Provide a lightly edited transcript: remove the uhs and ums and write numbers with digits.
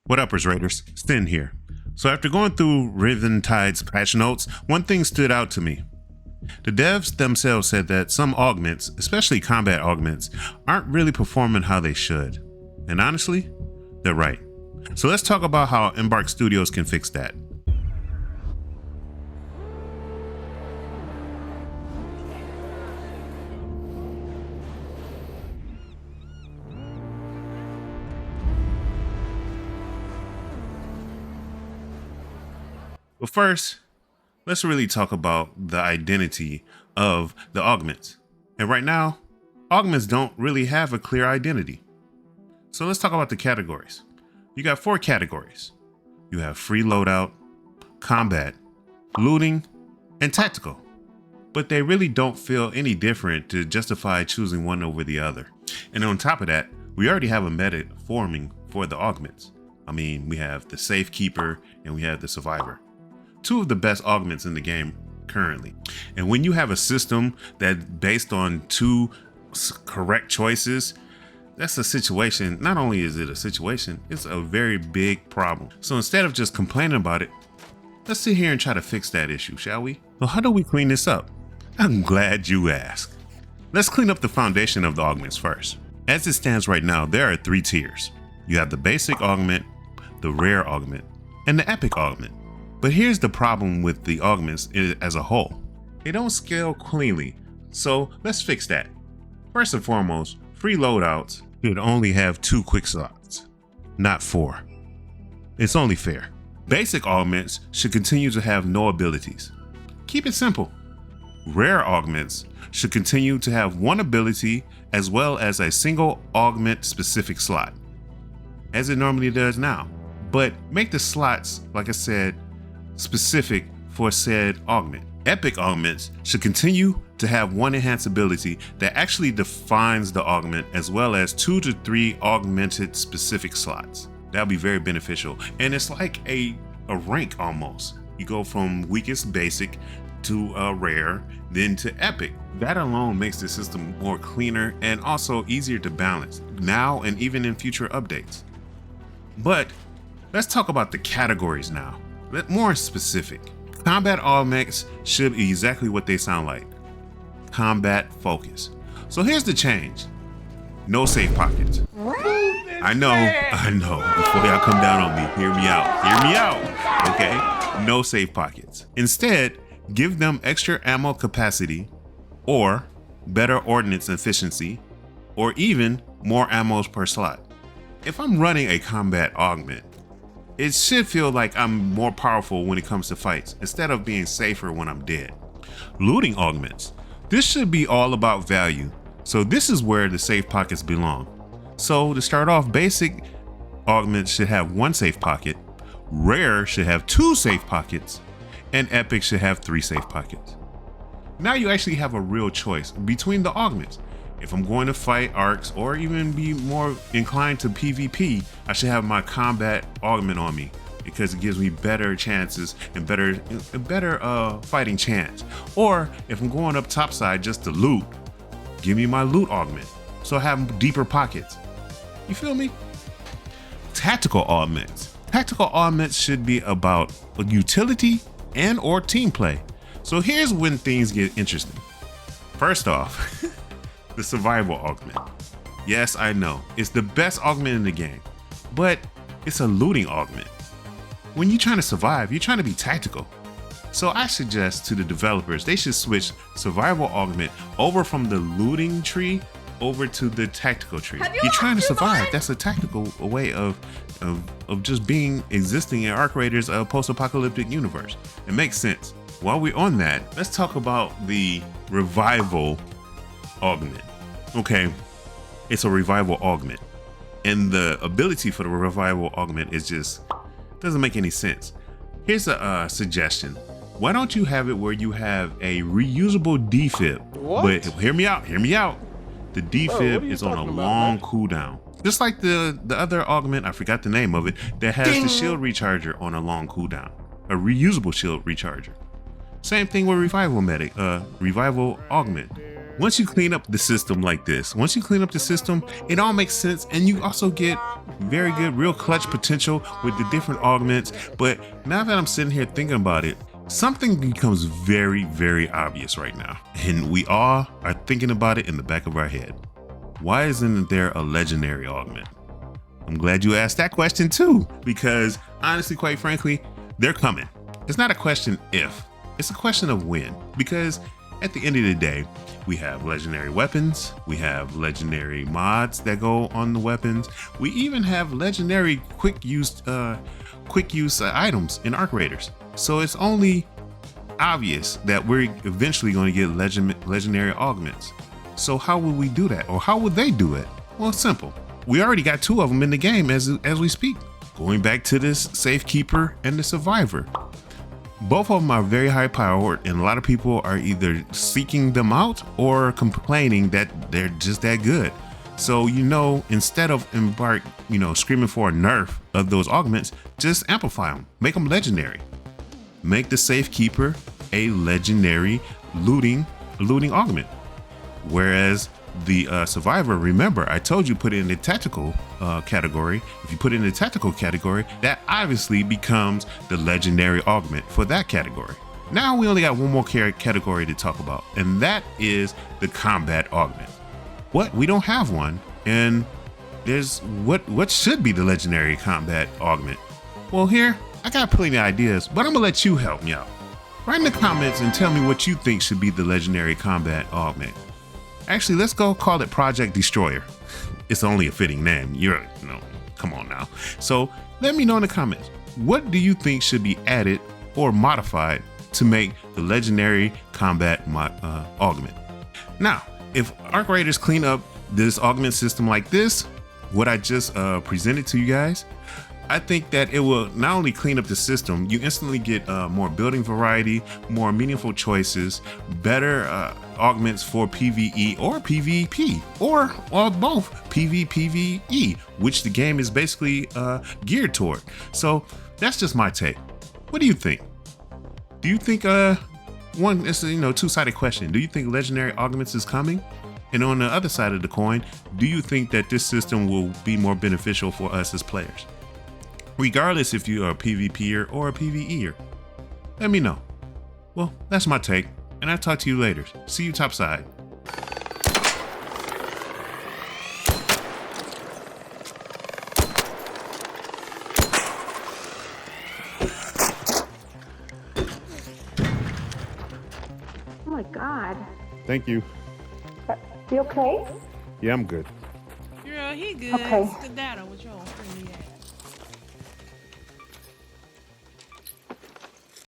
Whadduppers Raiders, Sten here. So after going through Riventide's patch notes, one thing stood out to me. The devs themselves said that some augments, especially combat augments, aren't really performing how they should. And honestly, they're right. So let's talk about how Embark Studios can fix that. But first, let's really talk about the identity of the augments. And right now, augments don't really have a clear identity. So let's talk about the categories. You got 4 categories. You have free loadout, combat, looting, and tactical. But they really don't feel any different to justify choosing one over the other. And on top of that, we already have a meta forming for the augments. I mean, we have the Safekeeper and we have the Survivor. 2 of the best augments in the game currently. And when you have a system that's based on 2 correct choices, that's a situation. Not only is it a situation, it's a very big problem. So instead of just complaining about it, let's sit here and try to fix that issue, shall we? So how do we clean this up? I'm glad you asked. Let's clean up the foundation of the augments first. As it stands right now, there are 3 tiers. You have the basic augment, the rare augment, and the epic augment. But here's the problem with the augments as a whole. They don't scale cleanly, so let's fix that. First and foremost, free loadouts should only have 2 quick slots, not 4. It's only fair. Basic augments should continue to have no abilities. Keep it simple. Rare augments should continue to have 1 ability as well as a single augment specific slot, as it normally does now. But make the slots, like I said, specific for said augment. Epic augments should continue to have 1 enhanced ability that actually defines the augment, as well as 2 to 3 augmented specific slots. That'll be very beneficial. And it's like a rank almost. You go from weakest basic to rare, then to epic. That alone makes the system more cleaner and also easier to balance now and even in future updates. But let's talk about the categories now. More specific. Combat augments should be exactly what they sound like. Combat focus. So here's the change. No safe pockets. I know. Before y'all come down on me, hear me out. Okay? No safe pockets. Instead, give them extra ammo capacity or better ordnance efficiency or even more ammos per slot. If I'm running a combat augment, it should feel like I'm more powerful when it comes to fights, instead of being safer when I'm dead. Looting augments. This should be all about value. So this is where the safe pockets belong. So to start off, basic augments should have 1 safe pocket, rare should have 2 safe pockets, and epic should have 3 safe pockets. Now you actually have a real choice between the augments. If I'm going to fight arcs or even be more inclined to PvP, I should have my combat augment on me because it gives me better chances and better fighting chance. Or if I'm going up topside just to loot, give me my loot augment so I have deeper pockets. You feel me? Tactical augments. Tactical augments should be about utility and or team play. So here's when things get interesting. First off, the survival augment. Yes, I know, it's the best augment in the game, but it's a looting augment. When you're trying to survive, you're trying to be tactical. So I suggest to the developers, they should switch survival augment over from the looting tree over to the tactical tree. You're trying to survive. That's a tactical way of just existing in Arc Raiders' post-apocalyptic universe. It makes sense. While we're on that, let's talk about the revival augment. Okay, it's a revival augment, and the ability for the revival augment is just doesn't make any sense. Here's a suggestion. Why don't you have it where you have a reusable defib? What? But hear me out. The defib is on a long cooldown, just like the other augment. I forgot the name of it. That has the shield recharger on a long cooldown, a reusable shield recharger. Same thing with revival augment. Once you clean up the system like this, once you clean up the system, it all makes sense, and you also get very good real clutch potential with the different augments. But now that I'm sitting here thinking about it, something becomes very, very obvious right now, and we all are thinking about it in the back of our head. Why isn't there a legendary augment? I'm glad you asked that question too, because honestly, quite frankly, they're coming. It's not a question if, it's a question of when, because at the end of the day, we have legendary weapons, we have legendary mods that go on the weapons, we even have legendary quick use items in Arc Raiders. So it's only obvious that we're eventually going to get legendary augments. So how would we do that, or how would they do it? Well, it's simple. We already got 2 of them in the game as we speak. Going back to this Safekeeper and the Survivor. Both of them are very high powered, and a lot of people are either seeking them out or complaining that they're just that good. So, instead of screaming for a nerf of those augments, just amplify them, make them legendary. Make the Safekeeper a legendary looting augment. Whereas the Survivor, remember, I told you put it in the tactical category. If you put it in the tactical category, that obviously becomes the legendary augment for that category. Now we only got one more category to talk about, and that is the combat augment. What? We don't have one, and there's what should be the legendary combat augment? Well, here I got plenty of ideas, but I'm gonna let you help me out. Write in the comments and tell me what you think should be the legendary combat augment. Actually, let's go call it Project Destroyer. It's only a fitting name. Come on now. So let me know in the comments, what do you think should be added or modified to make the legendary combat augment? Now, if Arc Raiders clean up this augment system like this, what I just presented to you guys, I think that it will not only clean up the system, you instantly get more building variety, more meaningful choices, better augments for PvE or PvP, or both PvPvE, which the game is basically geared toward. So that's just my take. What do you think? Do you think it's a two-sided question. Do you think legendary augments is coming? And on the other side of the coin, do you think that this system will be more beneficial for us as players? Regardless if you are a PvPer or a PvEer, let me know. Well, that's my take, and I'll talk to you later. See you topside. Oh my God. Thank you. You okay? Yeah, I'm good. Girl, he good. Okay. Skedaddle with your